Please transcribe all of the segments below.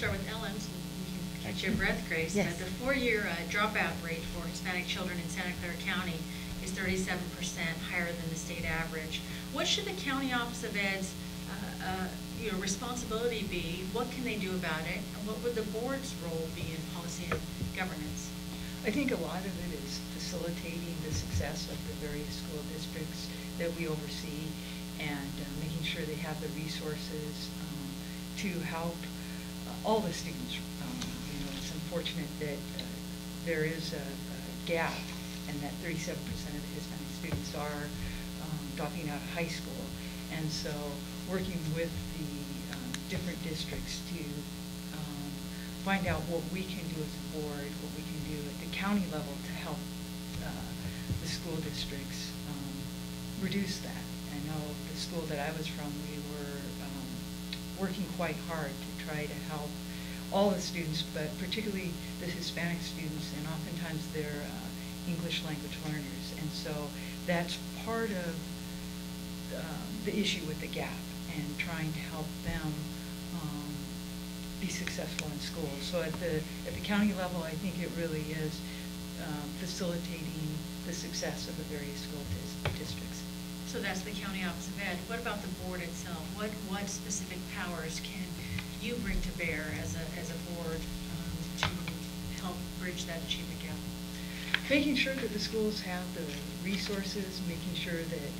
start with Ellen, so you can catch your breath, Grace. Yes. The 4-year dropout rate for Hispanic children in Santa Clara County is 37% higher than the state average. What should the County Office of Ed's responsibility be? What can they do about it? And what would the board's role be in policy and governance? I think a lot of it is facilitating the success of the various school districts that we oversee, and making sure they have the resources to help all the students. It's unfortunate that there is a gap, and that 37% of the Hispanic students are dropping out of high school. And so working with the different districts to find out what we can do as a board, what we can do at the county level to help the school districts reduce that. I know the school that I was from, we were working quite hard to try to help all the students, but particularly the Hispanic students, and oftentimes they're English language learners. And so that's part of the issue with the gap, and trying to help them be successful in school. So at the county level, I think it really is facilitating the success of the various school districts. So that's the County Office of Ed. What about the board itself? What specific powers can you bring to bear as a board to help bridge that achievement gap? Making sure that the schools have the resources, making sure that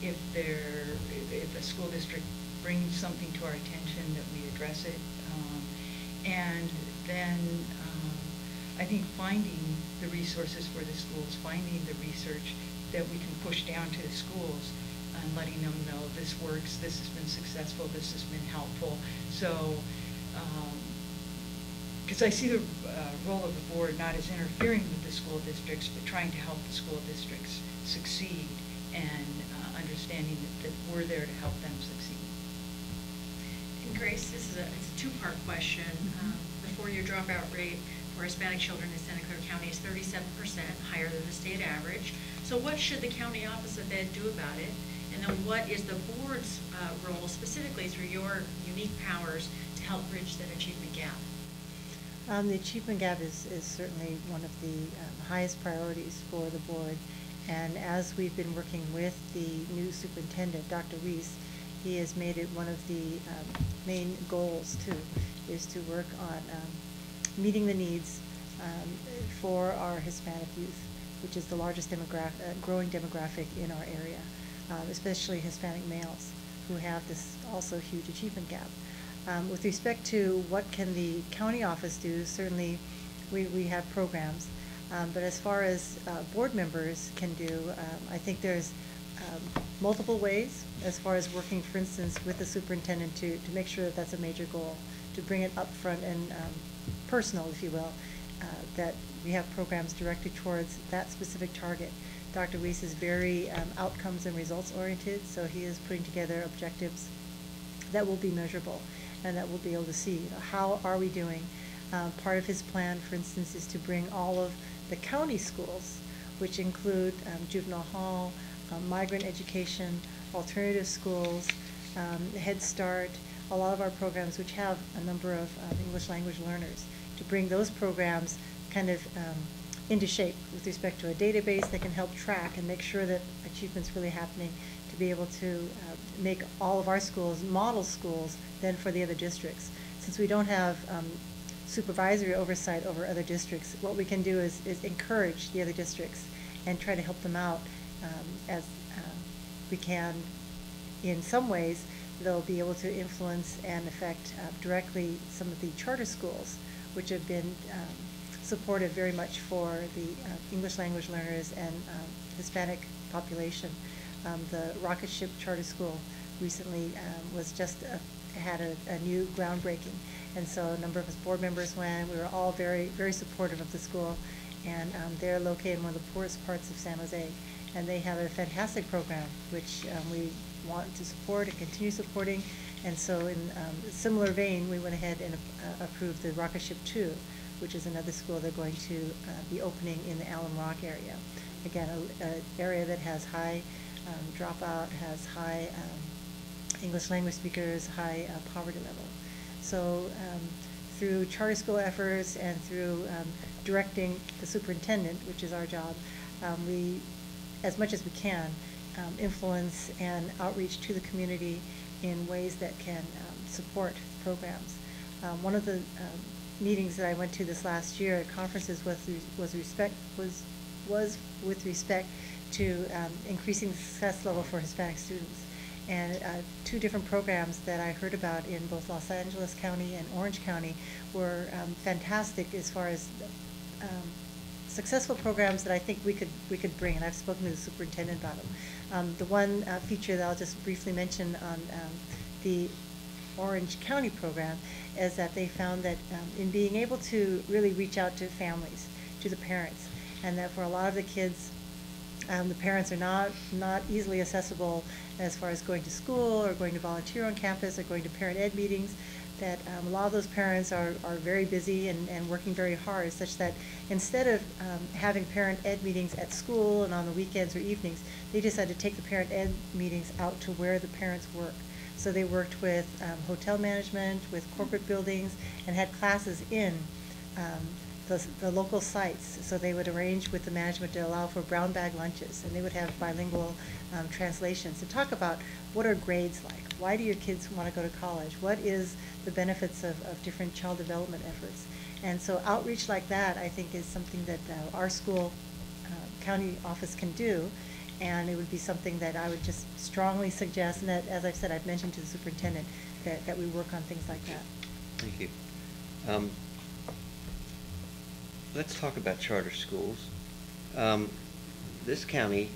if a school district brings something to our attention, that we address it, and then I think finding the resources for the schools, finding the research that we can push down to the schools, and letting them know this works, this has been successful, this has been helpful. So, because I see the role of the board not as interfering with the school districts, but trying to help the school districts succeed, and understanding that we're there to help them succeed. And Grace, it's a two-part question. The 4-year dropout rate for Hispanic children in Santa Clara County is 37% higher than the state average. So what should the County Office of Ed do about it? And then what is the board's role, specifically through your unique powers, to help bridge that achievement gap? The achievement gap is certainly one of the highest priorities for the board. And as we've been working with the new superintendent, Dr. Reese, he has made it one of the main goals too, is to work on meeting the needs for our Hispanic youth, which is the largest growing demographic in our area, especially Hispanic males, who have this also huge achievement gap. With respect to what can the county office do, certainly we have programs. But as far as board members can do, I think there's multiple ways as far as working, for instance, with the superintendent to make sure that that's a major goal, to bring it up front and personal, if you will, that we have programs directed towards that specific target. Dr. Weiss is very outcomes and results oriented, so he is putting together objectives that will be measurable and that we'll be able to see, how are we doing. Part of his plan, for instance, is to bring all of the county schools, which include juvenile hall, migrant education, alternative schools, Head Start, a lot of our programs which have a number of English language learners, to bring those programs kind of into shape with respect to a database that can help track and make sure that achievement's really happening, to be able to make all of our schools model schools then for the other districts. Since we don't have supervisory oversight over other districts, what we can do is encourage the other districts and try to help them out as we can. In some ways, they'll be able to influence and affect directly some of the charter schools, which have been supportive very much for the English language learners and Hispanic population. The Rocket Ship Charter School recently was just had a new groundbreaking, and so a number of us board members went. We were all very, very supportive of the school, and they're located in one of the poorest parts of San Jose, and they have a fantastic program which we want to support and continue supporting. And so in a similar vein, we went ahead and approved the Rocket Ship 2, which is another school they're going to be opening in the Alum Rock area. Again, an area that has high dropout, has high English language speakers, high poverty level. So through charter school efforts and through directing the superintendent, which is our job, we, as much as we can, influence and outreach to the community in ways that can support programs. One of the meetings that I went to this last year at conferences was with respect to increasing the success level for Hispanic students. And two different programs that I heard about in both Los Angeles County and Orange County were fantastic as far as successful programs that I think we could bring, and I've spoken to the superintendent about them. The one feature that I'll just briefly mention on the Orange County program is that they found that in being able to really reach out to families, to the parents, and that for a lot of the kids, the parents are not easily accessible as far as going to school or going to volunteer on campus or going to parent ed meetings, that a lot of those parents are very busy and working very hard, such that instead of having parent ed meetings at school and on the weekends or evenings, they decided to take the parent ed meetings out to where the parents work. So they worked with hotel management, with corporate buildings, and had classes in the local sites. So they would arrange with the management to allow for brown bag lunches, and they would have bilingual translations to talk about what are grades like, why do your kids want to go to college, what is the benefits of different child development efforts. And so outreach like that, I think, is something that our school county office can do, and it would be something that I would just strongly suggest, and that, as I've said, I've mentioned to the superintendent, that we work on things like that. Thank you. Let's talk about charter schools. This county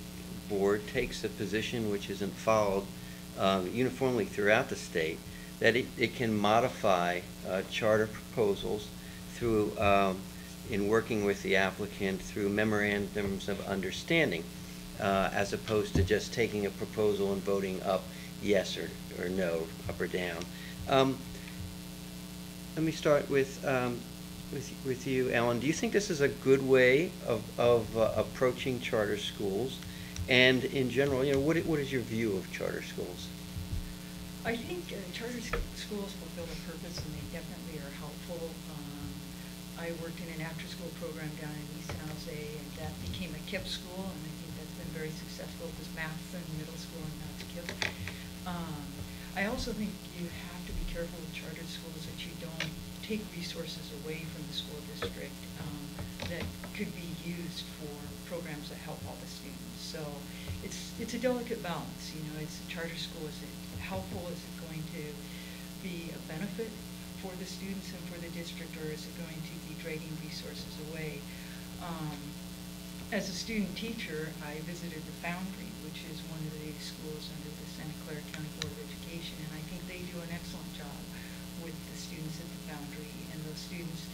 board takes a position which isn't followed uniformly throughout the state, that it can modify charter proposals through, in working with the applicant, through memorandums of understanding, as opposed to just taking a proposal and voting up yes or no, up or down. Let me start with you, Ellen. Do you think this is a good way of approaching charter schools? And in general, what is your view of charter schools? I think charter schools fulfill a purpose, and they definitely are helpful. I worked in an after-school program down in East San Jose, and that became a KIPP school, and I think that's been very successful. It was Matheson Middle School, and now it's KIPP. I also think you have to be careful with charter schools that you don't take resources away from the school district that could be used for programs that help all the students. So it's a delicate balance. It's a charter school. Is it helpful? Is it going to be a benefit for the students and for the district, or is it going to be draining resources away? As a student teacher, I visited the Foundry, which is one of the schools under the Santa Clara County Board of Education, and I think they do an excellent job with the students at the Foundry. And those students,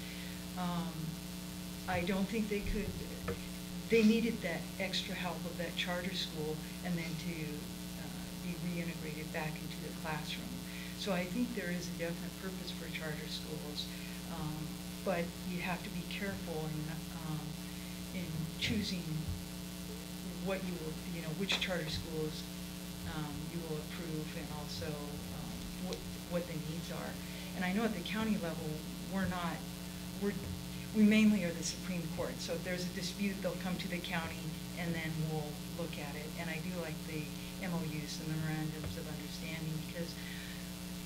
I don't think they needed that extra help of that charter school and then to be reintegrated back into the classroom. So I think there is a definite purpose for charter schools, but you have to be careful in choosing what you will, which charter schools you will approve, and also what the needs are. And I know at the county level, we mainly are the Supreme Court. So if there's a dispute, they'll come to the county, and then we'll look at it. And I do like the MOUs, the memorandums of understanding, because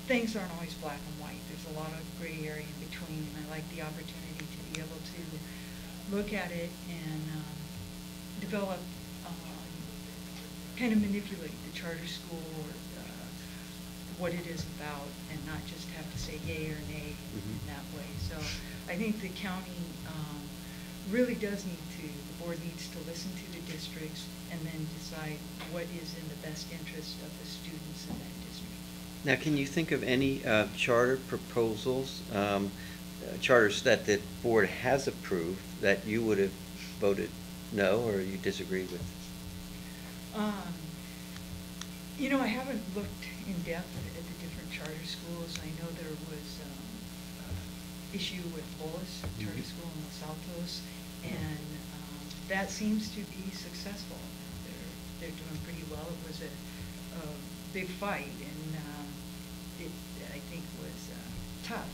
things aren't always black and white. There's a lot of gray area in between, and I like the opportunity to be able to look at it and develop, kind of manipulate the charter school or what it is about, and not just have to say yay or nay that way. So I think the county really does the board needs to listen to the districts and then decide what is in the best interest of the students in that district. Now, can you think of any charter proposals, charters that the board has approved that you would have voted no or you disagree with? I haven't looked in depth at the different charter schools. I know there was issue with Bullis Charter School in Los Altos, and that seems to be successful. They're doing pretty well. It was a big fight, and it, I think, was tough,